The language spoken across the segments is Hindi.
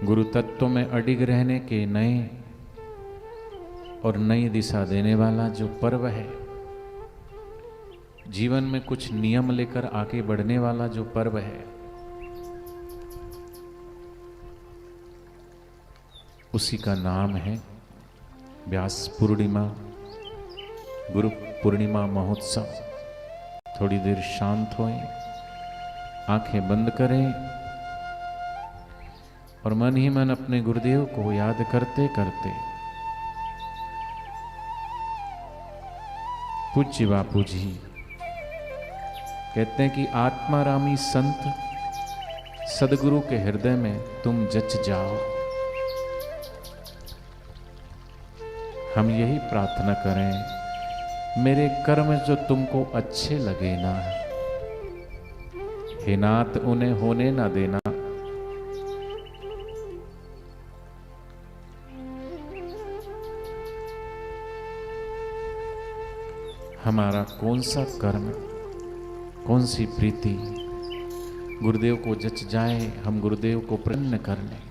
गुरु तत्व में अडिग रहने के नए और नई दिशा देने वाला जो पर्व है, जीवन में कुछ नियम लेकर आगे बढ़ने वाला जो पर्व है, उसी का नाम है व्यास पूर्णिमा, गुरु पूर्णिमा महोत्सव। थोड़ी देर शांत होएं, आंखें बंद करें और मन ही मन अपने गुरुदेव को याद करते करते पूज्य बापू जी कहते हैं कि आत्मारामी संत सदगुरु के हृदय में तुम जच जाओ। हम यही प्रार्थना करें, मेरे कर्म जो तुमको अच्छे लगे ना, हे नाथ उन्हें होने ना देना। हमारा कौन सा कर्म, कौन सी प्रीति गुरुदेव को जच जाए, हम गुरुदेव को प्रसन्न कर लें,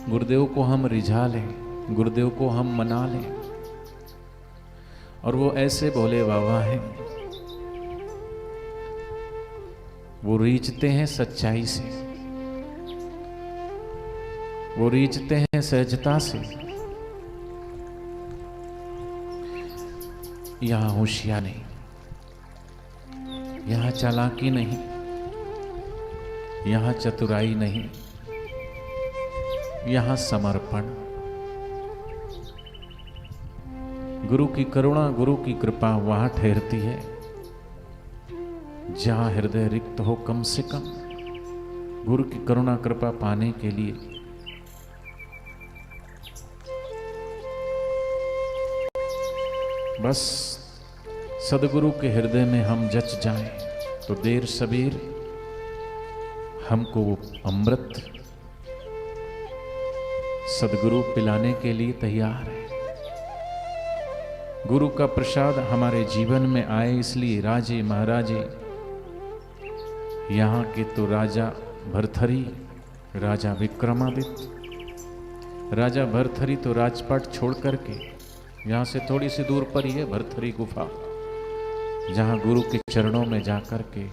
गुरुदेव को हम रिझा लें, गुरुदेव को हम मना लें। और वो ऐसे भोले बाबा हैं, वो रीझते हैं सच्चाई से, वो रीझते हैं सहजता से। यहां होशियार नहीं, यहां चालाकी नहीं, यहां चतुराई नहीं, यहां समर्पण। गुरु की करुणा, गुरु की कृपा वहां ठहरती है जहां हृदय रिक्त हो। कम से कम गुरु की करुणा कृपा पाने के लिए बस सदगुरु के हृदय में हम जच जाएं तो देर सबेर हमको वो अमृत सदगुरु पिलाने के लिए तैयार है। गुरु का प्रसाद हमारे जीवन में आए, इसलिए राजे महाराजे, यहाँ के तो राजा भरथरी, राजा विक्रमादित्य, राजा भरथरी तो राजपाट छोड़ करके यहाँ से थोड़ी सी दूर पर ही है भरथरी गुफा, जहाँ गुरु के चरणों में जाकर के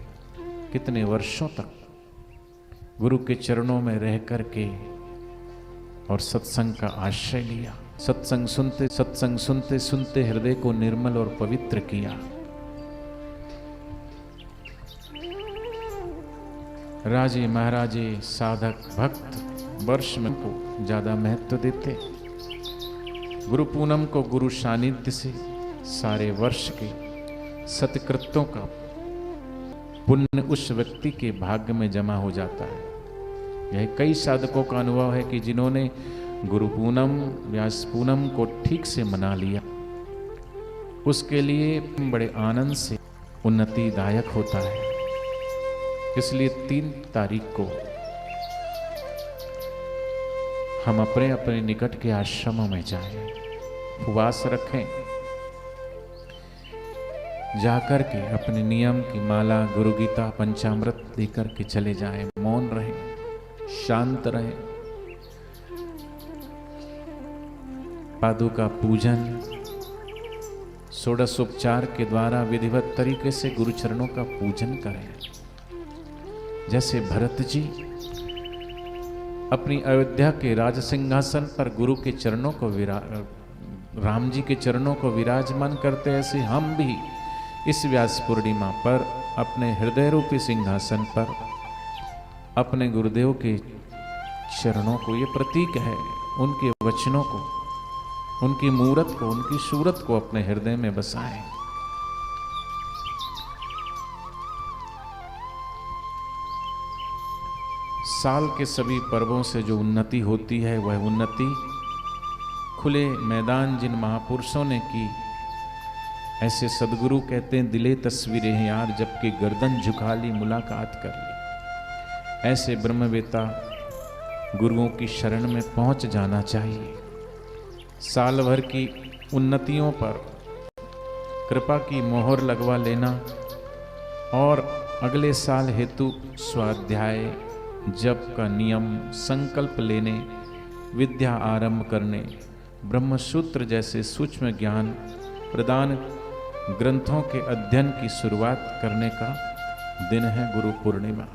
कितने वर्षों तक गुरु के चरणों में रह करके और सत्संग का आश्रय लिया। सत्संग सुनते सुनते हृदय को निर्मल और पवित्र किया। राजे महाराजे, साधक भक्त वर्ष में को ज्यादा महत्व देते। गुरु पूनम को गुरु सानिध्य से सारे वर्ष के सत्कृत्यों का पुण्य उस व्यक्ति के भाग्य में जमा हो जाता है। यह कई साधकों का अनुभव है कि जिन्होंने गुरु पूनम, व्यास पूनम को ठीक से मना लिया, उसके लिए बड़े आनंद से उन्नतिदायक होता है। इसलिए 3 तारीख को हम अपने अपने निकट के आश्रमों में जाएं, उपवास रखें, जाकर के अपने नियम की माला, गुरु गीता, पंचामृत देकर के चले जाएं, मौन रहें, शांत रहें, पादुका पूजन, षोडशोपचार के द्वारा विधिवत तरीके से गुरु चरणों का पूजन करें। जैसे भरत जी अपनी अयोध्या के राज सिंहासन पर गुरु के चरणों को राम जी के चरणों को विराजमान करते, ऐसे हम भी इस व्यास पूर्णिमा पर अपने हृदय रूपी सिंहासन पर अपने गुरुदेव के चरणों को, ये प्रतीक है, उनके वचनों को, उनकी मूरत को, उनकी सूरत को अपने हृदय में बसाएं। साल के सभी पर्वों से जो उन्नति होती है, वह उन्नति खुले मैदान जिन महापुरुषों ने की, ऐसे सदगुरु कहते हैं दिले तस्वीरें हैं यार, जबकि गर्दन झुका ली, मुलाकात कर ली। ऐसे ब्रह्मवेता गुरुओं की शरण में पहुंच जाना चाहिए। साल भर की उन्नतियों पर कृपा की मोहर लगवा लेना और अगले साल हेतु स्वाध्याय, जप का नियम, संकल्प लेने, विद्या आरंभ करने, ब्रह्मसूत्र जैसे सूक्ष्म ज्ञान प्रदान ग्रंथों के अध्ययन की शुरुआत करने का दिन है गुरु पूर्णिमा।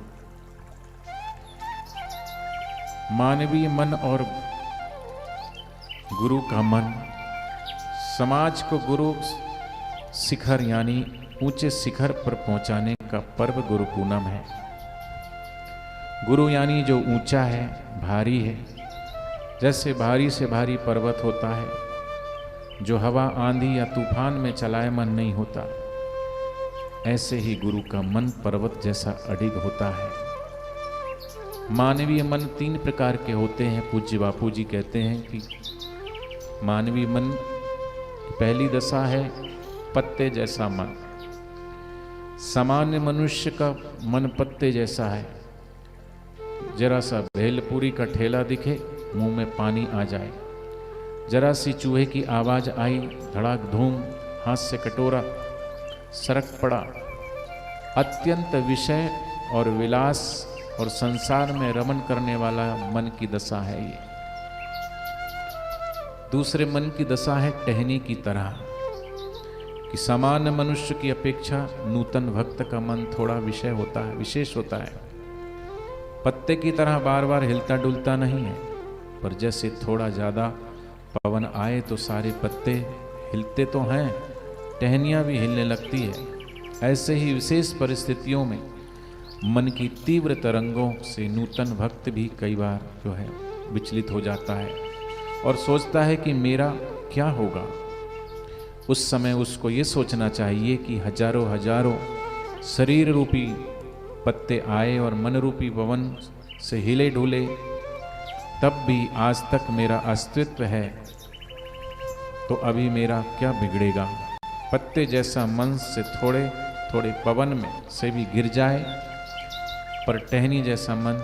मानवीय मन और गुरु का मन समाज को गुरु शिखर यानी ऊंचे शिखर पर पहुंचाने का पर्व गुरु पूनम है। गुरु यानी जो ऊंचा है, भारी है, जैसे भारी से भारी पर्वत होता है जो हवा, आंधी या तूफान में चलायमान नहीं होता, ऐसे ही गुरु का मन पर्वत जैसा अडिग होता है। मानवीय मन 3 प्रकार के होते हैं। पूज्य बापू जी कहते हैं कि मानवीय मन की पहली दशा है पत्ते जैसा मन। सामान्य मनुष्य का मन पत्ते जैसा है। जरा सा भेलपूरी का ठेला दिखे, मुंह में पानी आ जाए। जरा सी चूहे की आवाज आई, धड़ाक धूम, हाथ से कटोरा सरक पड़ा। अत्यंत विषय और विलास और संसार में रमण करने वाला मन की दशा है ये। दूसरे मन की दशा है टहनी की तरह कि सामान्य मनुष्य की अपेक्षा नूतन भक्त का मन थोड़ा विषय होता है, विशेष होता है। पत्ते की तरह बार बार हिलता डुलता नहीं है, पर जैसे थोड़ा ज़्यादा पवन आए तो सारे पत्ते हिलते तो हैं, टहनियाँ भी हिलने लगती है। ऐसे ही विशेष परिस्थितियों में मन की तीव्र तरंगों से नूतन भक्त भी कई बार जो है विचलित हो जाता है और सोचता है कि मेरा क्या होगा। उस समय उसको ये सोचना चाहिए कि हजारों हजारों शरीर रूपी पत्ते आए और मन रूपी पवन से हिले डुले, तब भी आज तक मेरा अस्तित्व है, तो अभी मेरा क्या बिगड़ेगा। पत्ते जैसा मन से थोड़े थोड़े पवन में से भी गिर जाए, पर टहनी जैसा मन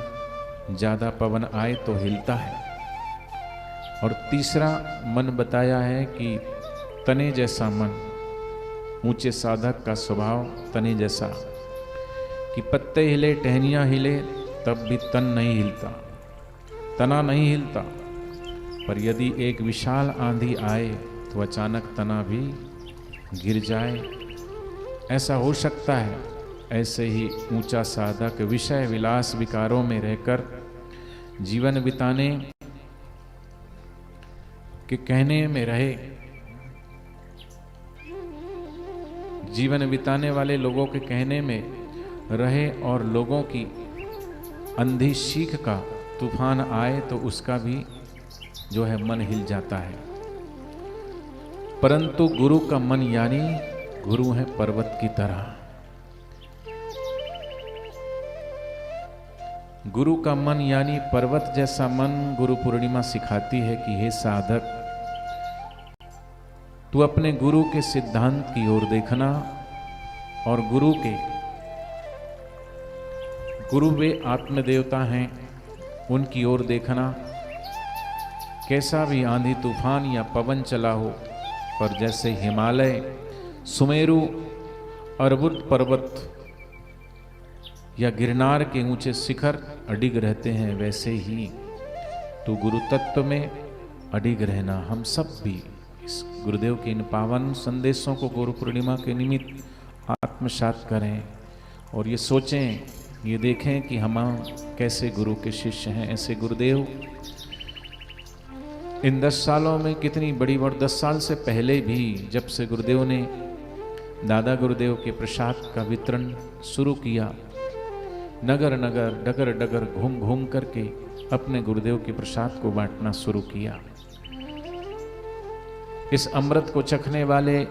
ज़्यादा पवन आए तो हिलता है। और तीसरा मन बताया है कि तने जैसा मन, ऊंचे साधक का स्वभाव तने जैसा कि पत्ते हिले, टहनियाँ हिले, तब भी तन नहीं हिलता, तना नहीं हिलता। पर यदि एक विशाल आंधी आए तो अचानक तना भी गिर जाए, ऐसा हो सकता है। ऐसे ही ऊंचा साधक विषय विलास विकारों में रहकर जीवन बिताने के कहने में रहे, जीवन बिताने वाले लोगों के कहने में रहे और लोगों की अंधी सीख का तूफान आए तो उसका भी जो है मन हिल जाता है। परंतु गुरु का मन यानी गुरु है पर्वत की तरह। गुरु का मन यानी पर्वत जैसा मन गुरु पूर्णिमा सिखाती है कि हे साधक, तू अपने गुरु के सिद्धांत की ओर देखना और गुरु वे आत्मदेवता हैं, उनकी ओर देखना। कैसा भी आंधी तूफान या पवन चला हो, पर जैसे हिमालय, सुमेरु, अर्बुद पर्वत या गिरनार के ऊंचे शिखर अडिग रहते हैं, वैसे ही तो गुरु तत्व में अडिग रहना। हम सब भी इस गुरुदेव के इन पावन संदेशों को गुरु पूर्णिमा के निमित्त आत्मसात करें और ये सोचें, ये देखें कि हम कैसे गुरु के शिष्य हैं। ऐसे गुरुदेव इन 10 सालों में कितनी बड़ी 10 साल से पहले भी, जब से गुरुदेव ने दादा गुरुदेव के प्रसाद का वितरण शुरू किया, नगर नगर डगर डगर घूम घूम करके अपने गुरुदेव के प्रसाद को बांटना शुरू किया। इस अमृत को चखने वाले,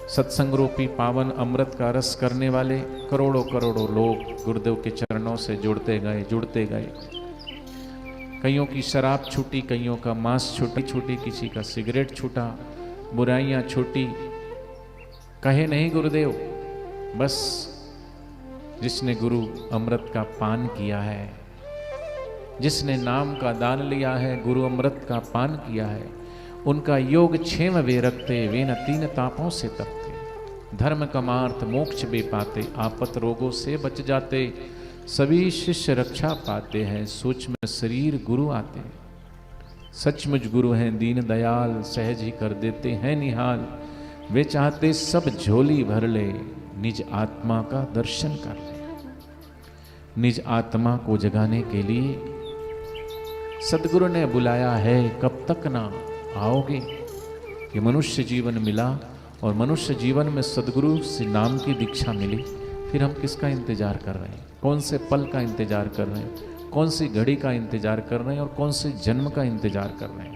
सत्संग रूपी पावन अमृत का रस करने वाले करोड़ों करोड़ों लोग गुरुदेव के चरणों से जुड़ते गए। कईयों की शराब छूटी, कईयों का मांस छूटी, किसी का सिगरेट छूटा, बुराइयां छूटी। कहे नहीं गुरुदेव, बस जिसने गुरु अमृत का पान किया है, जिसने नाम का दान लिया है, गुरु अमृत का पान किया है, उनका योग क्षेम वे रखते, वे न 3 तापों से तपते। धर्म कमार्थ मोक्ष बे पाते, आपत रोगों से बच जाते, सभी शिष्य रक्षा पाते हैं, सूक्ष्म शरीर गुरु आते हैं। सचमुच गुरु हैं दीन दयाल, सहज ही कर देते हैं निहाल। वे चाहते सब झोली भर ले, निज आत्मा का दर्शन कर ले। निज आत्मा को जगाने के लिए सदगुरु ने बुलाया है, कब तक ना आओगे। कि मनुष्य जीवन मिला और मनुष्य जीवन में सदगुरु से नाम की दीक्षा मिली, फिर हम किसका इंतजार कर रहे हैं? कौन से पल का इंतजार कर रहे हैं? कौन सी घड़ी का इंतजार कर रहे हैं? और कौन से जन्म का इंतजार कर रहे हैं?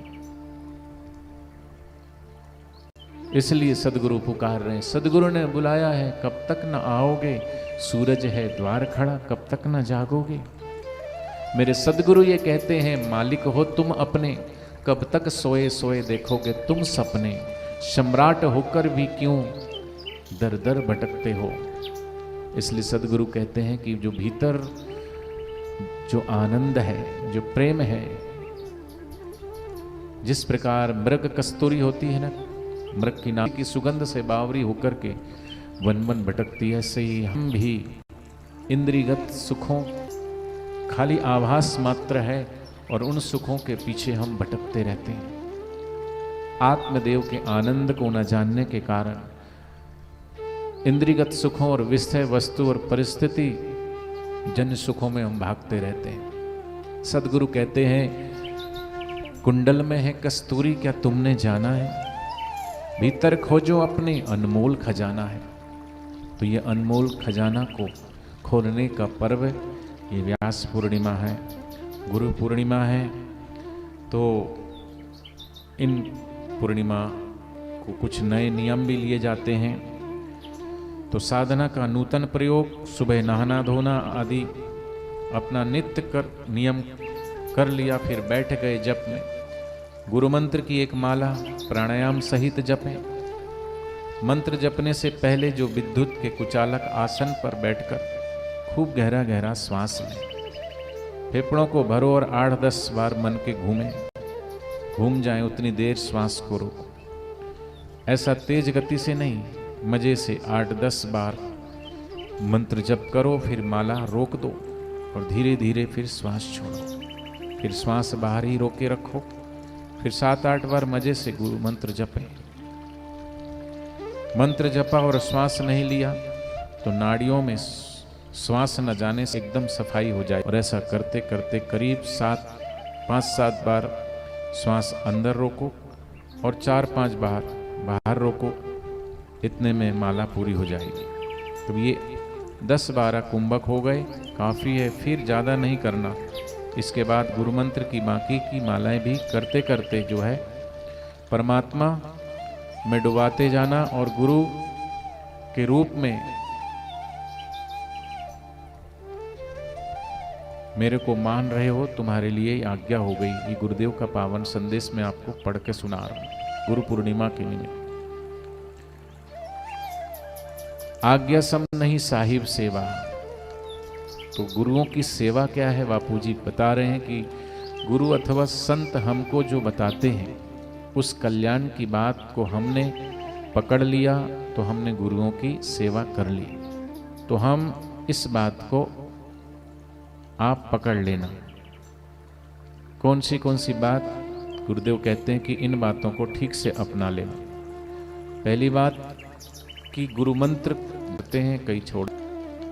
इसलिए सदगुरु पुकार रहे हैं। सदगुरु ने बुलाया है, कब तक न आओगे। सूरज है द्वार खड़ा, कब तक न जागोगे। मेरे सदगुरु ये कहते हैं, मालिक हो तुम अपने, कब तक सोए सोए देखोगे तुम सपने। सम्राट होकर भी क्यों दर दर भटकते हो। इसलिए सदगुरु कहते हैं कि जो भीतर जो आनंद है, जो प्रेम है, जिस प्रकार मृग कस्तूरी होती है ना, मृग की नाक की सुगंध से बावरी होकर के वन वन भटकती है, ऐसे ही हम भी इंद्रियगत सुखों खाली आभास मात्र है और उन सुखों के पीछे हम भटकते रहते हैं। आत्मदेव के आनंद को न जानने के कारण इंद्रियगत सुखों और विषय वस्तु और परिस्थिति जन सुखों में हम भागते रहते हैं। सदगुरु कहते हैं, कुंडल में है कस्तूरी क्या तुमने जाना है। भीतर खोजो अपने अनमोल खजाना है। तो ये अनमोल खजाना को खोलने का पर्व ये व्यास पूर्णिमा है, गुरु पूर्णिमा है। तो इन पूर्णिमा को कुछ नए नियम भी लिए जाते हैं। तो साधना का नूतन प्रयोग, सुबह नहाना धोना आदि अपना नित्य नियम कर लिया, फिर बैठ गए जप में। गुरु मंत्र की एक माला प्राणायाम सहित जपें। मंत्र जपने से पहले जो विद्युत के कुचालक आसन पर बैठकर खूब गहरा गहरा श्वास लें। फेफड़ों को भरो और 8-10 बार मन के घूम जाएं, उतनी देर श्वास को रोको। ऐसा तेज गति से नहीं, मजे से 8-10 बार मंत्र जप करो, फिर माला रोक दो और धीरे धीरे फिर श्वास छोड़ो। फिर श्वास बाहर ही रोके रखो, फिर 7-8 बार मजे से गुरु मंत्र जपें। मंत्र जपा और श्वास नहीं लिया तो नाड़ियों में श्वास न जाने से एकदम सफाई हो जाए। और ऐसा करते करते करीब 5-7 बार श्वास अंदर रोको और 4-5 बार बाहर रोको। इतने में माला पूरी हो जाएगी। तो ये 10-12 कुंभक हो गए, काफ़ी है, फिर ज़्यादा नहीं करना। इसके बाद गुरु मंत्र की बाकी की मालाएं भी करते करते जो है परमात्मा में डुबाते जाना और गुरु के रूप में मेरे को मान रहे हो, तुम्हारे लिए आज्ञा हो गई। ये गुरुदेव का पावन संदेश मैं आपको पढ़ के सुना रहा हूं गुरु पूर्णिमा के लिए। आज्ञा सम नहीं साहिब सेवा। तो गुरुओं की सेवा क्या है, बापू जी बता रहे हैं कि गुरु अथवा संत हमको जो बताते हैं उस कल्याण की बात को हमने पकड़ लिया तो हमने गुरुओं की सेवा कर ली। तो हम इस बात को आप पकड़ लेना। कौन सी बात? गुरुदेव कहते हैं कि इन बातों को ठीक से अपना लेना। पहली बात कि गुरु मंत्र करते हैं, कई छोड़,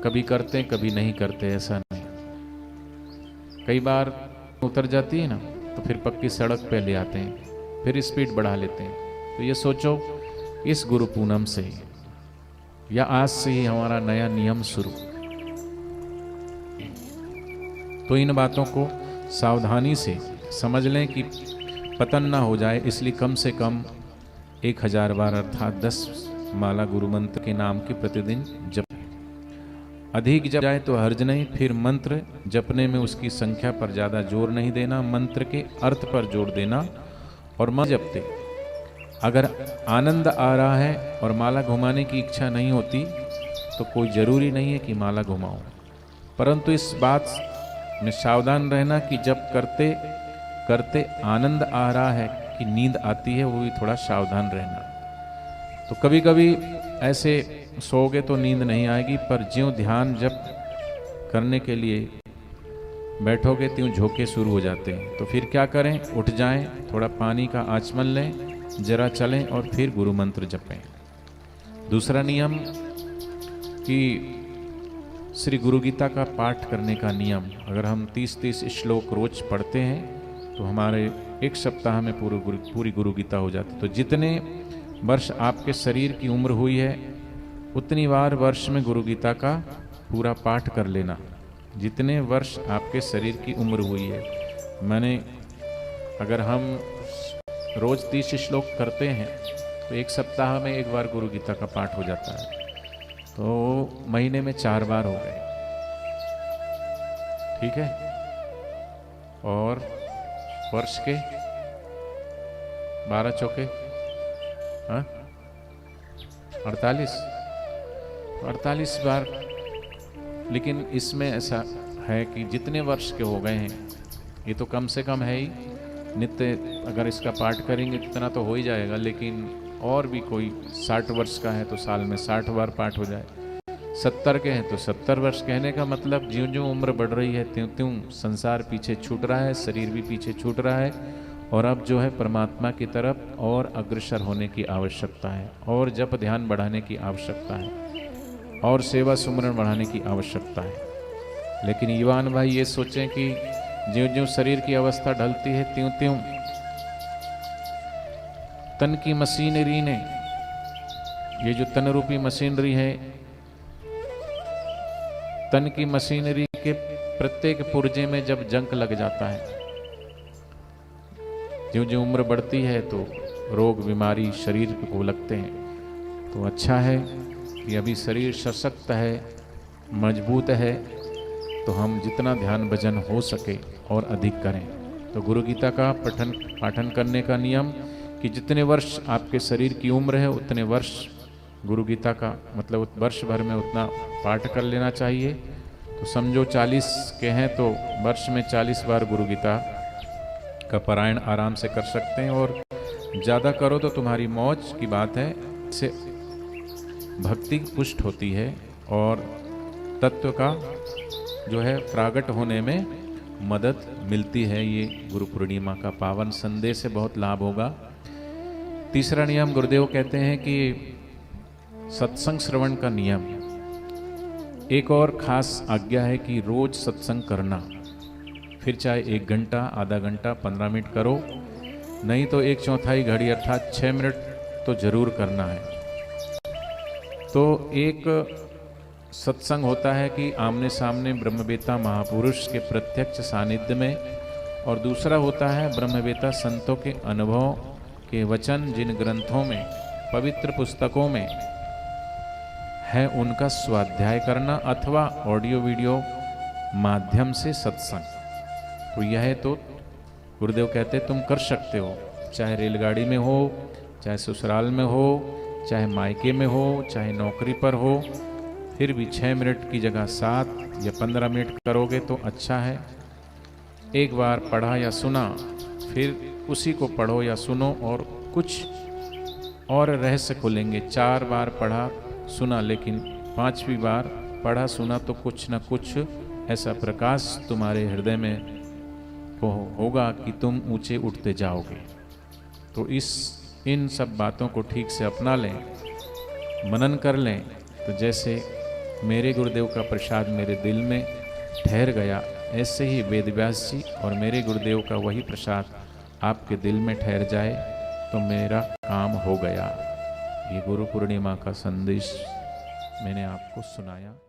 कभी करते हैं कभी नहीं करते, ऐसा नहीं। कई बार उतर जाती है ना तो फिर पक्की सड़क पे ले आते हैं, फिर स्पीड बढ़ा लेते हैं। तो ये सोचो इस गुरु पूनम से या आज से ही हमारा नया नियम शुरू। तो इन बातों को सावधानी से समझ लें कि पतन ना हो जाए, इसलिए कम से कम 1000 बार अर्थात 10 माला गुरु मंत्र के नाम की प्रतिदिन जप। अधिक जप जाए तो हर्ज नहीं। फिर मंत्र जपने में उसकी संख्या पर ज़्यादा जोर नहीं देना, मंत्र के अर्थ पर जोर देना। और मंत्र जपते अगर आनंद आ रहा है और माला घुमाने की इच्छा नहीं होती तो कोई ज़रूरी नहीं है कि माला घुमाओ, परंतु इस बात में सावधान रहना कि जब करते करते आनंद आ रहा है कि नींद आती है, वो भी थोड़ा सावधान रहना। तो कभी कभी ऐसे सोओगे तो नींद नहीं आएगी, पर ज्यों ध्यान जब करने के लिए बैठोगे त्यों झोंके शुरू हो जाते हैं। तो फिर क्या करें, उठ जाएं, थोड़ा पानी का आचमन लें, जरा चलें और फिर गुरु मंत्र जपें। दूसरा नियम कि श्री गुरु गीता का पाठ करने का नियम, अगर हम 30-30 श्लोक रोज पढ़ते हैं तो हमारे एक सप्ताह में पूरी गुरु गीता हो जाती। तो जितने वर्ष आपके शरीर की उम्र हुई है उतनी बार वर्ष में गुरु गीता का पूरा पाठ कर लेना। जितने वर्ष आपके शरीर की उम्र हुई है, मैंने अगर हम रोज 30 श्लोक करते हैं तो एक सप्ताह में एक बार गुरु गीता का पाठ हो जाता है। तो महीने में 4 बार हो गए, ठीक है। और वर्ष के 12 चौके 48 बार। लेकिन इसमें ऐसा है कि जितने वर्ष के हो गए हैं, ये तो कम से कम है ही, नित्य अगर इसका पाठ करेंगे इतना तो हो ही जाएगा। लेकिन और भी कोई 60 वर्ष का है तो साल में 60 बार पाठ हो जाए, 70 के हैं तो 70 वर्ष। कहने का मतलब ज्यों ज्यों उम्र बढ़ रही है त्यों त्यों संसार पीछे छूट रहा है, शरीर भी पीछे छूट रहा है, और अब जो है परमात्मा की तरफ और अग्रसर होने की आवश्यकता है, और जप ध्यान बढ़ाने की आवश्यकता है, और सेवा सुमरण बढ़ाने की आवश्यकता है। लेकिन युवान भाई ये सोचें कि ज्यों ज्यों शरीर की अवस्था ढलती है त्यों त्यों तन की मशीनरी ने, ये जो तन रूपी मशीनरी है, तन की मशीनरी के प्रत्येक पुर्जे में जब जंक लग जाता है, ज्यों ज्यों उम्र बढ़ती है तो रोग बीमारी शरीर को लगते हैं। तो अच्छा है कि अभी शरीर सशक्त है, मजबूत है, तो हम जितना ध्यान भजन हो सके और अधिक करें। तो गुरु गीता का पाठन करने का नियम कि जितने वर्ष आपके शरीर की उम्र है उतने वर्ष गुरु गीता का मतलब वर्ष भर में उतना पाठ कर लेना चाहिए। तो समझो 40 के हैं तो वर्ष में 40 बार गुरु गीता का पारायण आराम से कर सकते हैं। और ज़्यादा करो तो तुम्हारी मौज की बात है, इससे भक्ति पुष्ट होती है और तत्व का जो है प्रागट होने में मदद मिलती है। ये गुरु पूर्णिमा का पावन संदेश से बहुत लाभ होगा। तीसरा नियम गुरुदेव कहते हैं कि सत्संग श्रवण का नियम, एक और खास आज्ञा है कि रोज सत्संग करना। फिर चाहे 1 घंटा, आधा घंटा, 15 मिनट करो, नहीं तो 1/4 घड़ी अर्थात 6 मिनट तो जरूर करना है। तो एक सत्संग होता है कि आमने सामने ब्रह्मवेता महापुरुष के प्रत्यक्ष सानिध्य में, और दूसरा होता है ब्रह्मवेता संतों के अनुभव के वचन, जिन ग्रंथों में, पवित्र पुस्तकों में है, उनका स्वाध्याय करना, अथवा ऑडियो वीडियो माध्यम से सत्संग। तो यह तो गुरुदेव कहते तुम कर सकते हो, चाहे रेलगाड़ी में हो, चाहे ससुराल में हो, चाहे मायके में हो, चाहे नौकरी पर हो, फिर भी 6 मिनट की जगह 7 या 15 मिनट करोगे तो अच्छा है। एक बार पढ़ा या सुना, फिर उसी को पढ़ो या सुनो और कुछ और रहस्य खुलेंगे। 4 बार पढ़ा सुना, लेकिन 5वीं बार पढ़ा सुना तो कुछ न कुछ ऐसा प्रकाश तुम्हारे हृदय में होगा कि तुम ऊंचे उठते जाओगे। तो इन सब बातों को ठीक से अपना लें, मनन कर लें, तो जैसे मेरे गुरुदेव का प्रसाद मेरे दिल में ठहर गया, ऐसे ही वेदव्यास जी और मेरे गुरुदेव का वही प्रसाद आपके दिल में ठहर जाए तो मेरा काम हो गया। ये गुरु पूर्णिमा का संदेश मैंने आपको सुनाया।